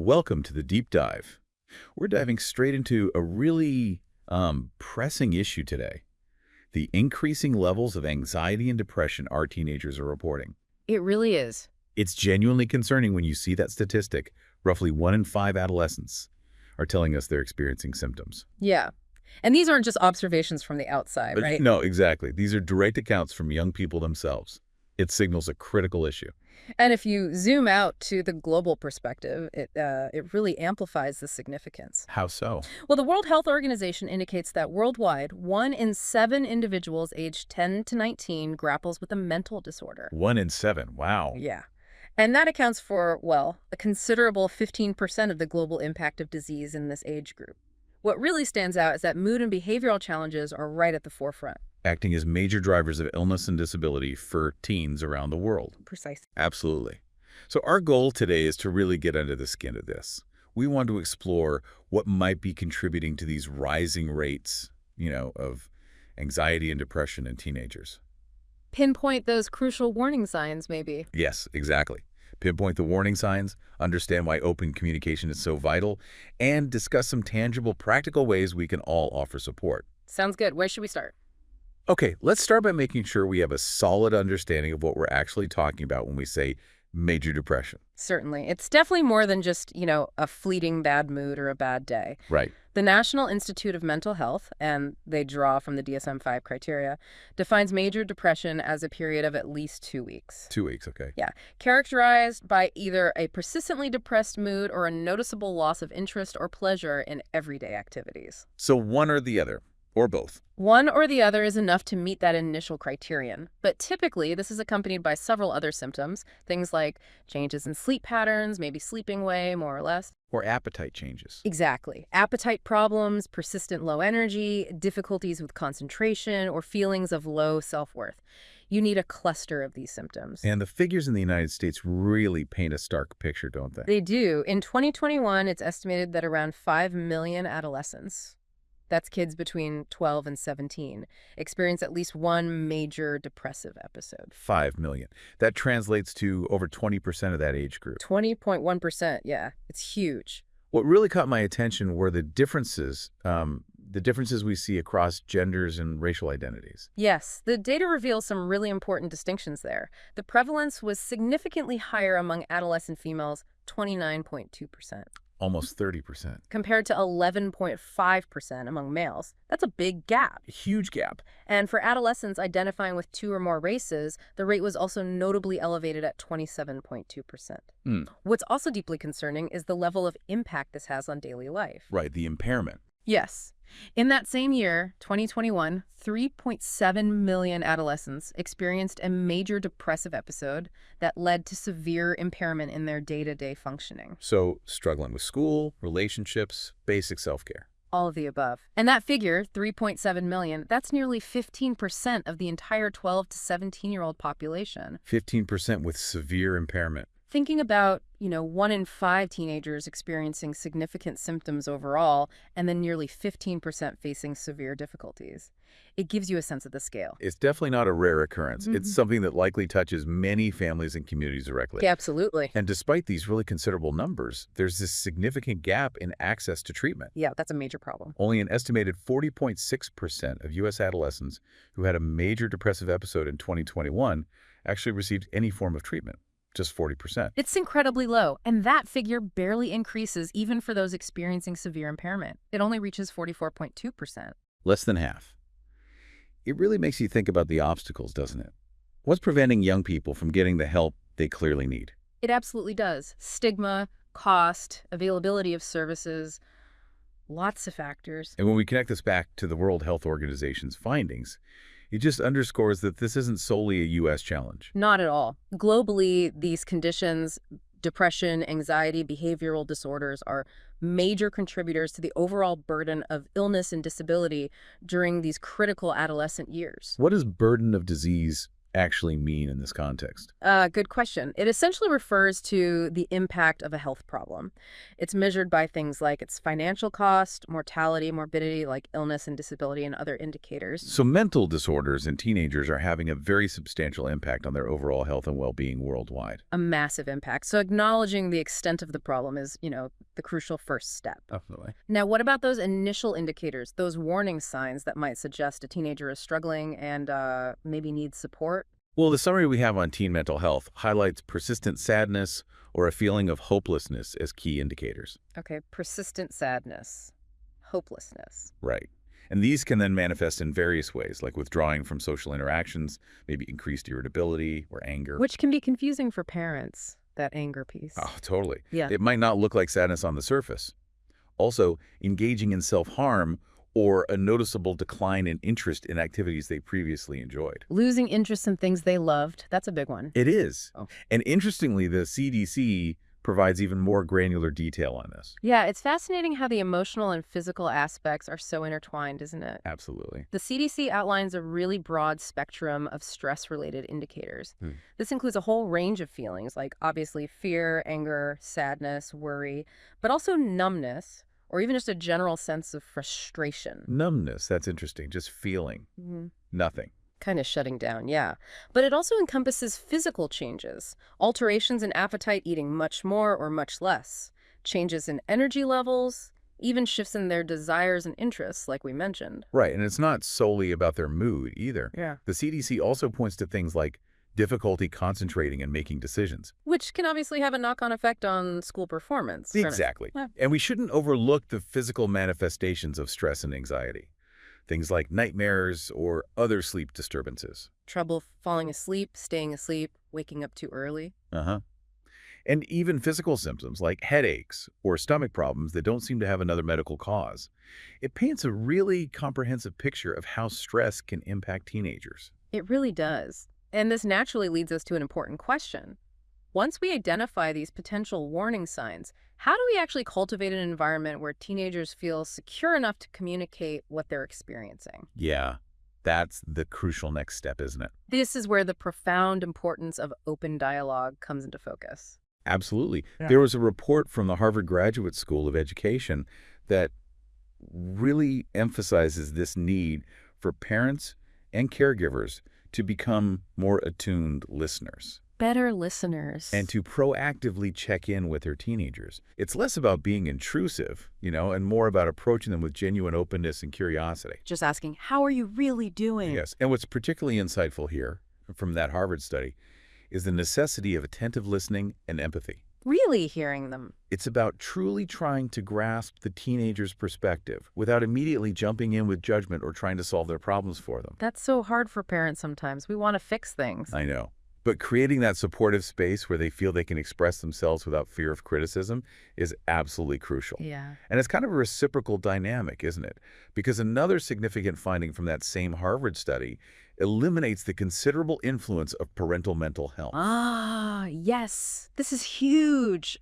Welcome to the deep dive. We're diving straight into a really pressing issue today. The increasing levels of anxiety and depression our teenagers are reporting. It really is. It's genuinely concerning when you see that statistic. Roughly 1 in 5 adolescents are telling us they're experiencing symptoms. Yeah. And these aren't just observations from the outside, right? No, exactly. These are direct accounts from young people themselves. It signals a critical issue. And if you zoom out to the global perspective, it really amplifies the significance. How so? Well, the World Health Organization indicates that worldwide, 1 in 7 individuals aged 10 to 19 grapples with a mental disorder. 1 in 7. Wow. Yeah. And that accounts for, well, a considerable 15% of the global impact of disease in this age group. What really stands out is that mood and behavioral challenges are right at the forefront. Acting as major drivers of illness and disability for teens around the world. Precisely. Absolutely. So our goal today is to really get under the skin of this. We want to explore what might be contributing to these rising rates, of anxiety and depression in teenagers. Pinpoint those crucial warning signs, maybe. Yes, exactly. Pinpoint the warning signs, understand why open communication is so vital, and discuss some tangible, practical ways we can all offer support. Sounds good. Where should we start? Okay, let's start by making sure we have a solid understanding of what we're actually talking about when we say major depression. Certainly. It's definitely more than just, a fleeting bad mood or a bad day. Right. The National Institute of Mental Health, and they draw from the DSM-5 criteria, defines major depression as a period of at least 2 weeks. 2 weeks, okay. Yeah. Characterized by either a persistently depressed mood or a noticeable loss of interest or pleasure in everyday activities. So one or the other, or both. One or the other is enough to meet that initial criterion, but typically this is accompanied by several other symptoms, things like changes in sleep patterns, maybe sleeping way, more or less. Or appetite changes. Exactly. Appetite problems, persistent low energy, difficulties with concentration, or feelings of low self-worth. You need a cluster of these symptoms. And the figures in the United States really paint a stark picture, don't they? They do. In 2021, it's estimated that around 5 million adolescents, that's kids between 12 and 17, experience at least one major depressive episode. 5 million. That translates to over 20% of that age group. 20.1%, yeah. It's huge. What really caught my attention were the differences we see across genders and racial identities. Yes, the data reveals some really important distinctions there. The prevalence was significantly higher among adolescent females, 29.2%. Almost 30%. Compared to 11.5% among males. That's a big gap. A huge gap. And for adolescents identifying with 2 or more races, the rate was also notably elevated at 27.2%. What's also deeply concerning is the level of impact this has on daily life. Right, the impairment. Yes. In that same year, 2021, 3.7 million adolescents experienced a major depressive episode that led to severe impairment in their day-to-day functioning. So, struggling with school, relationships, basic self-care. All of the above. And that figure, 3.7 million, that's nearly 15% of the entire 12 to 17-year-old population. 15% with severe impairment. Thinking about, 1 in 5 teenagers experiencing significant symptoms overall, and then nearly 15% facing severe difficulties. It gives you a sense of the scale. It's definitely not a rare occurrence. It's something that likely touches many families and communities directly. Yeah, absolutely. And despite these really considerable numbers, there's this significant gap in access to treatment. Yeah, that's a major problem. Only an estimated 40.6% of U.S. adolescents who had a major depressive episode in 2021 actually received any form of treatment. Just 40%. It's incredibly low, and that figure barely increases even for those experiencing severe impairment. It only reaches 44.2%. Less than half. It really makes you think about the obstacles, doesn't it? What's preventing young people from getting the help they clearly need? It absolutely does. Stigma, cost, availability of services, lots of factors. And when we connect this back to the World Health Organization's findings, it just underscores that this isn't solely a U.S. challenge. Not at all. Globally, these conditions, depression, anxiety, behavioral disorders, are major contributors to the overall burden of illness and disability during these critical adolescent years. What does burden of disease actually mean in this context? Good question. It essentially refers to the impact of a health problem. It's measured by things like its financial cost, mortality, morbidity, like illness and disability, and other indicators. So mental disorders in teenagers are having a very substantial impact on their overall health and well-being worldwide. A massive impact. So acknowledging the extent of the problem is, the crucial first step. Definitely. Now, what about those initial indicators, those warning signs that might suggest a teenager is struggling and maybe needs support? Well, the summary we have on teen mental health highlights persistent sadness or a feeling of hopelessness as key indicators. Okay, persistent sadness, hopelessness. Right. And these can then manifest in various ways, like withdrawing from social interactions, maybe increased irritability or anger. Which can be confusing for parents, that anger piece. Oh, totally. Yeah. It might not look like sadness on the surface. Also, engaging in self-harm or a noticeable decline in interest in activities they previously enjoyed. Losing interest in things they loved, that's a big one. It is. Oh. And interestingly, the CDC provides even more granular detail on this. Yeah, it's fascinating how the emotional and physical aspects are so intertwined, isn't it? Absolutely. The CDC outlines a really broad spectrum of stress-related indicators. This includes a whole range of feelings, like obviously fear, anger, sadness, worry, but also numbness, or even just a general sense of frustration. Numbness, that's interesting. Just feeling nothing. Kind of shutting down, yeah. But it also encompasses physical changes, alterations in appetite, eating much more or much less, changes in energy levels, even shifts in their desires and interests, like we mentioned. Right, and it's not solely about their mood either. Yeah. The CDC also points to things like difficulty concentrating and making decisions. Which can obviously have a knock-on effect on school performance. Exactly. Yeah. And we shouldn't overlook the physical manifestations of stress and anxiety. Things like nightmares or other sleep disturbances. Trouble falling asleep, staying asleep, waking up too early. And even physical symptoms like headaches or stomach problems that don't seem to have another medical cause. It paints a really comprehensive picture of how stress can impact teenagers. It really does. And this naturally leads us to an important question. Once we identify these potential warning signs, how do we actually cultivate an environment where teenagers feel secure enough to communicate what they're experiencing? Yeah, that's the crucial next step, isn't it? This is where the profound importance of open dialogue comes into focus. Absolutely. Yeah. There was a report from the Harvard Graduate School of Education that really emphasizes this need for parents and caregivers to become more attuned listeners Better listeners. and to proactively check in with their teenagers. It's less about being intrusive, and more about approaching them with genuine openness and curiosity. Just asking, how are you really doing? Yes, and what's particularly insightful here from that Harvard study is the necessity of attentive listening and empathy. Really hearing them. It's about truly trying to grasp the teenager's perspective without immediately jumping in with judgment or trying to solve their problems for them. That's so hard for parents sometimes. We want to fix things. I know. But creating that supportive space where they feel they can express themselves without fear of criticism is absolutely crucial. Yeah. And it's kind of a reciprocal dynamic, isn't it? Because another significant finding from that same Harvard study eliminates the considerable influence of parental mental health. Ah, yes. This is huge.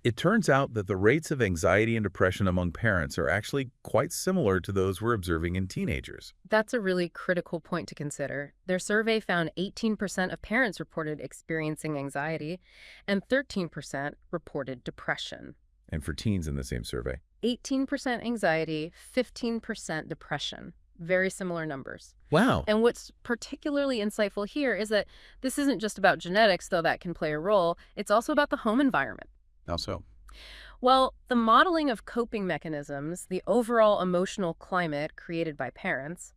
It turns out that the rates of anxiety and depression among parents are actually quite similar to those we're observing in teenagers. That's a really critical point to consider. Their survey found 18% of parents reported experiencing anxiety and 13% reported depression. And for teens in the same survey. 18% anxiety, 15% depression. Very similar numbers. Wow. And what's particularly insightful here is that this isn't just about genetics, though that can play a role. It's also about the home environment. How so? Well, the modeling of coping mechanisms, the overall emotional climate created by parents,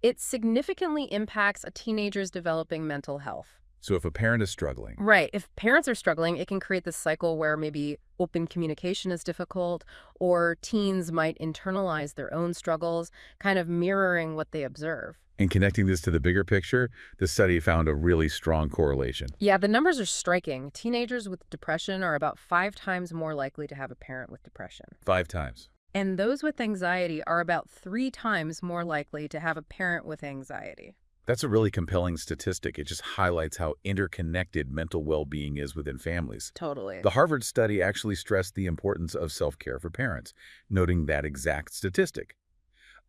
it significantly impacts a teenager's developing mental health. So if a parent is struggling, Right. If parents are struggling, it can create this cycle where maybe open communication is difficult, or teens might internalize their own struggles, kind of mirroring what they observe. and connecting this to the bigger picture, the study found a really strong correlation. Yeah, the numbers are striking. Teenagers with depression are about 5 times more likely to have a parent with depression. 5 times. And those with anxiety are about 3 times more likely to have a parent with anxiety. That's a really compelling statistic. It just highlights how interconnected mental well-being is within families. Totally. The Harvard study actually stressed the importance of self-care for parents, noting that exact statistic.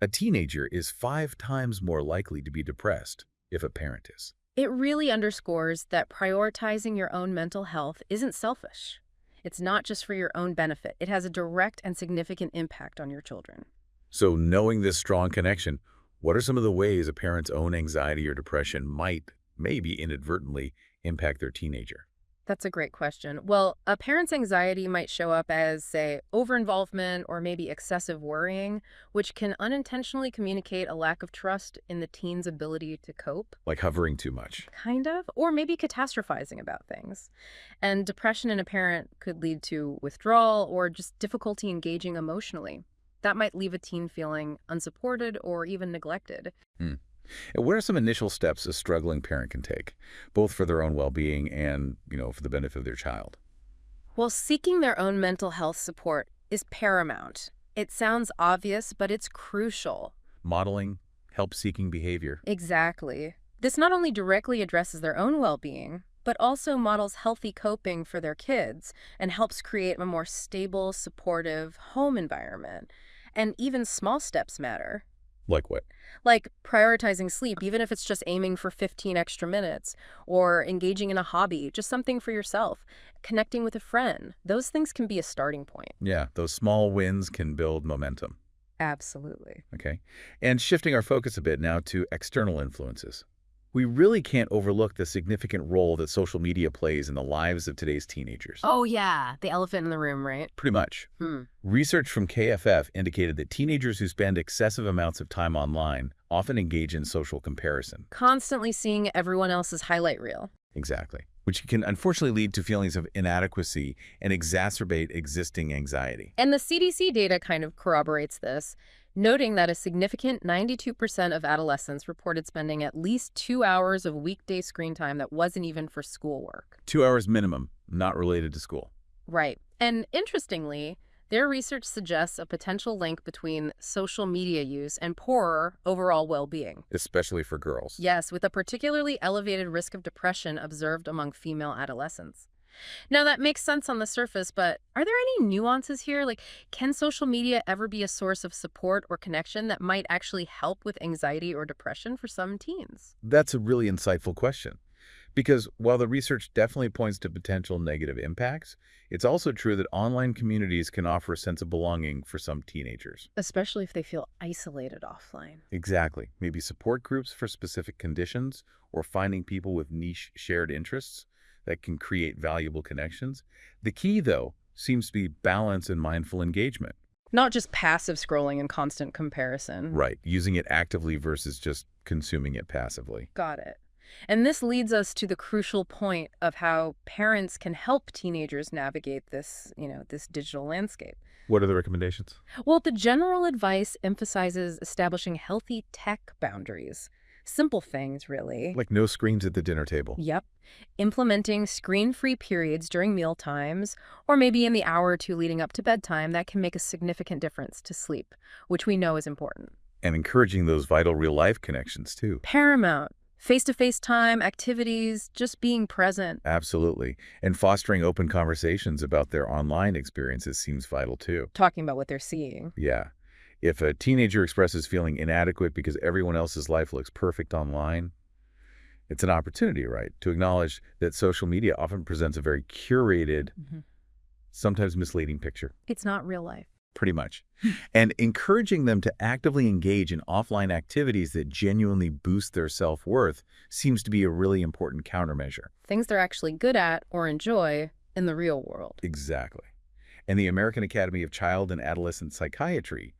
A teenager is 5 times more likely to be depressed if a parent is. It really underscores that prioritizing your own mental health isn't selfish. It's not just for your own benefit. It has a direct and significant impact on your children. So knowing this strong connection, what are some of the ways a parent's own anxiety or depression might, maybe inadvertently, impact their teenager? That's a great question. Well, a parent's anxiety might show up as, say, overinvolvement or maybe excessive worrying, which can unintentionally communicate a lack of trust in the teen's ability to cope, Like hovering too much. kind of, or maybe catastrophizing about things. And depression in a parent could lead to withdrawal or just difficulty engaging emotionally. That might leave a teen feeling unsupported or even neglected. Hmm. And what are some initial steps a struggling parent can take, both for their own well-being and, for the benefit of their child? Well, seeking their own mental health support is paramount. It sounds obvious, but it's crucial. Modeling help-seeking behavior. Exactly. This not only directly addresses their own well-being, but also models healthy coping for their kids and helps create a more stable, supportive home environment. And even small steps matter. Like what? Like prioritizing sleep, even if it's just aiming for 15 extra minutes, or engaging in a hobby, just something for yourself, connecting with a friend. Those things can be a starting point. Yeah, those small wins can build momentum. Absolutely. Okay. And shifting our focus a bit now to external influences. We really can't overlook the significant role that social media plays in the lives of today's teenagers. Oh, yeah. The elephant in the room, right? Pretty much. Research from KFF indicated that teenagers who spend excessive amounts of time online often engage in social comparison. Constantly seeing everyone else's highlight reel. Exactly. Which can unfortunately lead to feelings of inadequacy and exacerbate existing anxiety. And the CDC data kind of corroborates this, noting that a significant 92% of adolescents reported spending at least 2 hours of weekday screen time that wasn't even for schoolwork. 2 hours minimum, not related to school. Right. And interestingly, their research suggests a potential link between social media use and poorer overall well-being. Especially for girls. Yes, with a particularly elevated risk of depression observed among female adolescents. Now, that makes sense on the surface, but are there any nuances here? Like, can social media ever be a source of support or connection that might actually help with anxiety or depression for some teens? That's a really insightful question. Because while the research definitely points to potential negative impacts, it's also true that online communities can offer a sense of belonging for some teenagers. Especially if they feel isolated offline. Exactly. Maybe support groups for specific conditions or finding people with niche shared interests that can create valuable connections. The key, though, seems to be balance and mindful engagement. Not just passive scrolling and constant comparison. Right. Using it actively versus just consuming it passively. Got it. And this leads us to the crucial point of how parents can help teenagers navigate this, this digital landscape. What are the recommendations? Well, the general advice emphasizes establishing healthy tech boundaries. Simple things, really. Like no screens at the dinner table. Yep. Implementing screen-free periods during meal times, or maybe in the hour or two leading up to bedtime, that can make a significant difference to sleep, which we know is important. And encouraging those vital real-life connections, too. Paramount. Face-to-face time, activities, just being present. Absolutely. And fostering open conversations about their online experiences seems vital, too. Talking about what they're seeing. Yeah. If a teenager expresses feeling inadequate because everyone else's life looks perfect online, it's an opportunity, right, to acknowledge that social media often presents a very curated, sometimes misleading picture. It's not real life. Pretty much. And encouraging them to actively engage in offline activities that genuinely boost their self-worth seems to be a really important countermeasure. Things they're actually good at or enjoy in the real world. Exactly. And the American Academy of Child and Adolescent Psychiatry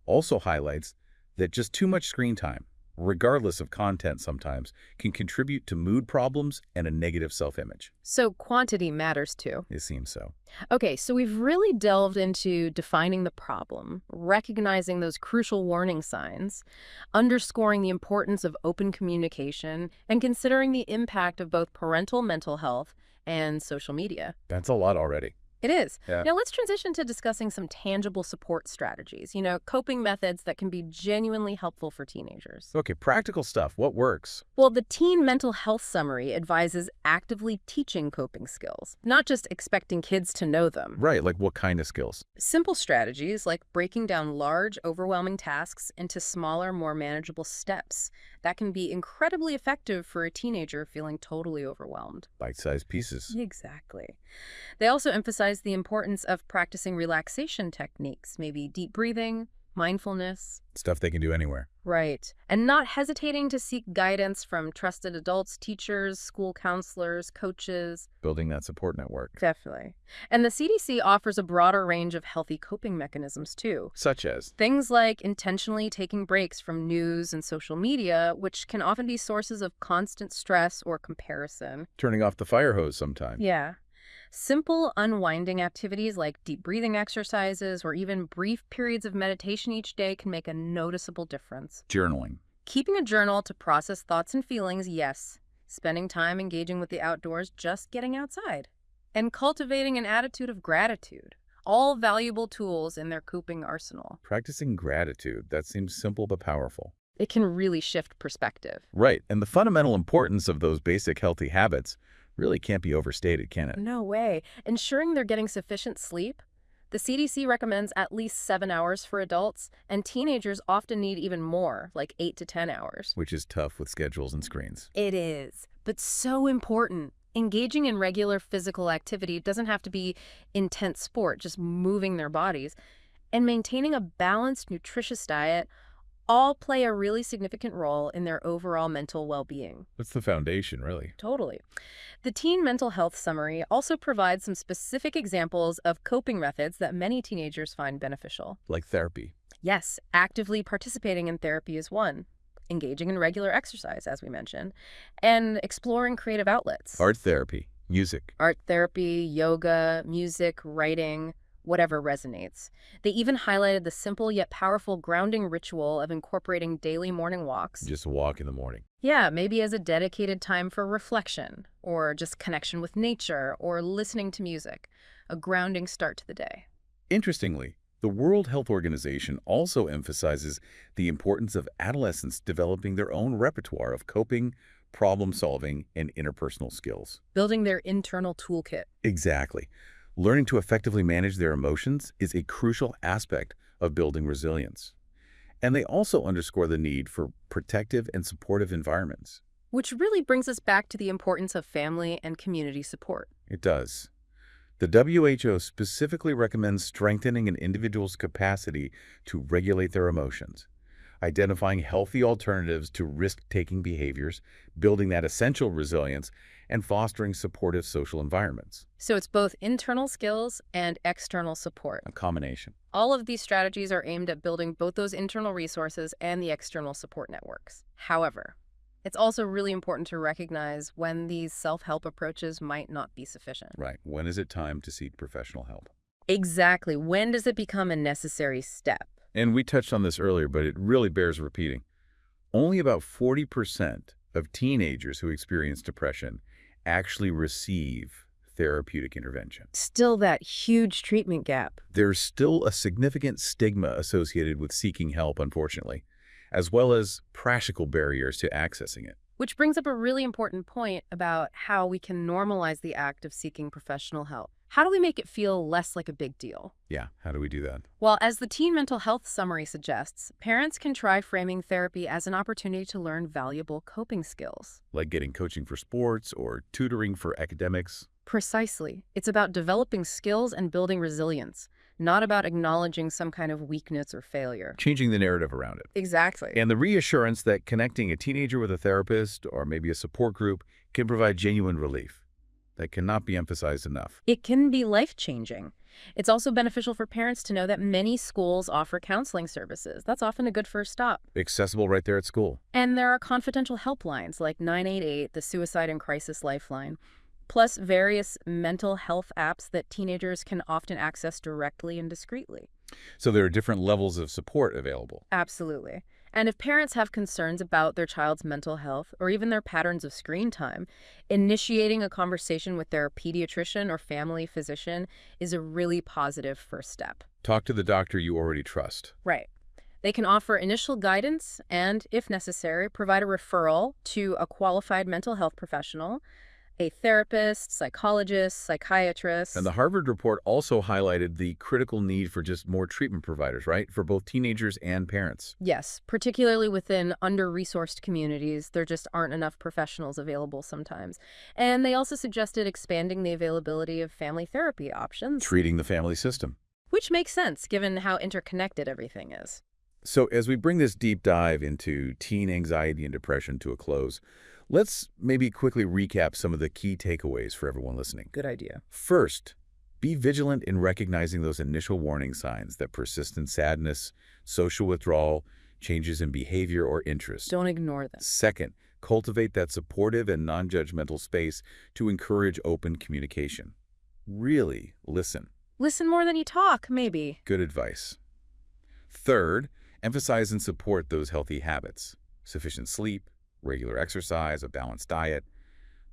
also highlights that just too much screen time, regardless of content sometimes, can contribute to mood problems and a negative self-image. So quantity matters too. It seems so. Okay, so we've really delved into defining the problem, recognizing those crucial warning signs, underscoring the importance of open communication, and considering the impact of both parental mental health and social media. That's a lot already. It is. Yeah. Now let's transition to discussing some tangible support strategies, coping methods that can be genuinely helpful for teenagers. Okay, practical stuff. What works? Well, the Teen Mental Health Summary advises actively teaching coping skills, not just expecting kids to know them. Right, like what kind of skills? Simple strategies like breaking down large, overwhelming tasks into smaller, more manageable steps That can be incredibly effective for a teenager feeling totally overwhelmed. Bite-sized pieces. Exactly. They also emphasize the importance of practicing relaxation techniques, maybe deep breathing, mindfulness. Stuff they can do anywhere. Right. And not hesitating to seek guidance from trusted adults, teachers, school counselors, coaches. Building that support network. Definitely. And the CDC offers a broader range of healthy coping mechanisms, too. Such as Things like intentionally taking breaks from news and social media, which can often be sources of constant stress or comparison. turning off the fire hose sometime. Yeah. Simple unwinding activities like deep breathing exercises or even brief periods of meditation each day can make a noticeable difference. Journaling. Keeping a journal to process thoughts and feelings, yes. Spending time engaging with the outdoors, just getting outside. And cultivating an attitude of gratitude. All valuable tools in their coping arsenal. Practicing gratitude. That seems simple but powerful. It can really shift perspective. Right. And the fundamental importance of those basic healthy habits really can't be overstated, can it? No way. Ensuring they're getting sufficient sleep. The CDC recommends at least 7 hours for adults, and teenagers often need even more, like 8 to 10 hours. Which is tough with schedules and screens. It is, but so important. Engaging in regular physical activity doesn't have to be intense sport, just moving their bodies. And maintaining a balanced, nutritious diet all play a really significant role in their overall mental well-being. That's the foundation, really. Totally. The Teen Mental Health Summary also provides some specific examples of coping methods that many teenagers find beneficial. Like therapy. Yes, actively participating in therapy is one. Engaging in regular exercise, as we mentioned, and exploring creative outlets. Art therapy. Music. Art therapy, yoga, music, writing, whatever resonates. They even highlighted the simple yet powerful grounding ritual of incorporating daily morning walks. Just a walk in the morning. Yeah, maybe as a dedicated time for reflection, or just connection with nature, or listening to music. A grounding start to the day. Interestingly, the World Health Organization also emphasizes the importance of adolescents developing their own repertoire of coping, problem-solving, and interpersonal skills. Building their internal toolkit. Exactly. Learning to effectively manage their emotions is a crucial aspect of building resilience. And they also underscore the need for protective and supportive environments. Which really brings us back to the importance of family and community support. It does. The WHO specifically recommends strengthening an individual's capacity to regulate their emotions, identifying healthy alternatives to risk-taking behaviors, building that essential resilience, and fostering supportive social environments. So it's both internal skills and external support. A combination. All of these strategies are aimed at building both those internal resources and the external support networks. However, it's also really important to recognize when these self-help approaches might not be sufficient. Right. When is it time to seek professional help? Exactly. When does it become a necessary step? And we touched on this earlier, but it really bears repeating. Only about 40% of teenagers who experience depression actually receive therapeutic intervention. Still that huge treatment gap. There's still a significant stigma associated with seeking help, unfortunately, as well as practical barriers to accessing it. Which brings up a really important point about how we can normalize the act of seeking professional help. How do we make it feel less like a big deal? Yeah, how do we do that? Well, as the Teen Mental Health Summary suggests, parents can try framing therapy as an opportunity to learn valuable coping skills. Like getting coaching for sports or tutoring for academics. Precisely. It's about developing skills and building resilience, not about acknowledging some kind of weakness or failure. Changing the narrative around it. Exactly. And the reassurance that connecting a teenager with a therapist or maybe a support group can provide genuine relief. That cannot be emphasized enough. It can be life-changing. It's also beneficial for parents to know that many schools offer counseling services. That's often a good first stop. Accessible right there at school. And there are confidential helplines like 988, the Suicide and Crisis Lifeline, plus various mental health apps that teenagers can often access directly and discreetly. So there are different levels of support available. Absolutely. And if parents have concerns about their child's mental health or even their patterns of screen time, initiating a conversation with their pediatrician or family physician is a really positive first step. Talk to the doctor you already trust. Right. They can offer initial guidance and, if necessary, provide a referral to a qualified mental health professional, A therapist, psychologist, psychiatrist. And the Harvard report also highlighted the critical need for just more treatment providers, right? For both teenagers and parents. Yes, particularly within under-resourced communities, there just aren't enough professionals available sometimes. And they also suggested expanding the availability of family therapy options, Treating the family system. which makes sense given how interconnected everything is. So as we bring this deep dive into teen anxiety and depression to a close, let's maybe quickly recap some of the key takeaways for everyone listening. Good idea. First, be vigilant in recognizing those initial warning signs that persistent sadness, social withdrawal, changes in behavior or interest. Don't ignore them. Second, cultivate that supportive and non-judgmental space to encourage open communication. Really listen. Listen more than you talk, maybe. Good advice. Third, emphasize and support those healthy habits. Sufficient sleep, regular exercise, a balanced diet.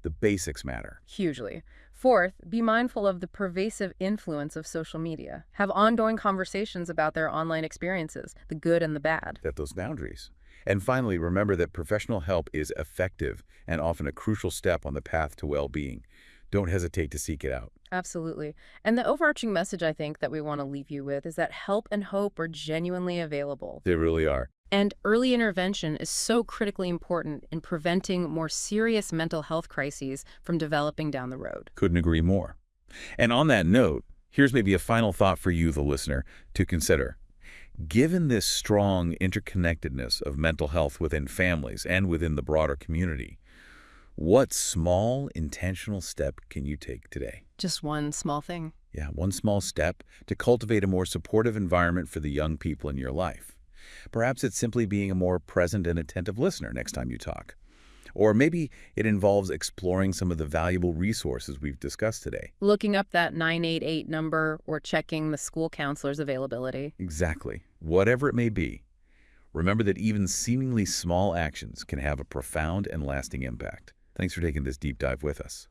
The basics matter. Hugely. Fourth, be mindful of the pervasive influence of social media. Have ongoing conversations about their online experiences, the good and the bad. Set those boundaries. And finally, remember that professional help is effective and often a crucial step on the path to well-being. Don't hesitate to seek it out. Absolutely. And the overarching message I think that we want to leave you with is that help and hope are genuinely available. They really are. And early intervention is so critically important in preventing more serious mental health crises from developing down the road. Couldn't agree more. And on that note, here's maybe a final thought for you, the listener, to consider. Given this strong interconnectedness of mental health within families and within the broader community, what small, intentional step can you take today? Just one small thing. Yeah, one small step to cultivate a more supportive environment for the young people in your life. Perhaps it's simply being a more present and attentive listener next time you talk. Or maybe it involves exploring some of the valuable resources we've discussed today. Looking up that 988 number or checking the school counselor's availability. Exactly. Whatever it may be, remember that even seemingly small actions can have a profound and lasting impact. Thanks for taking this deep dive with us.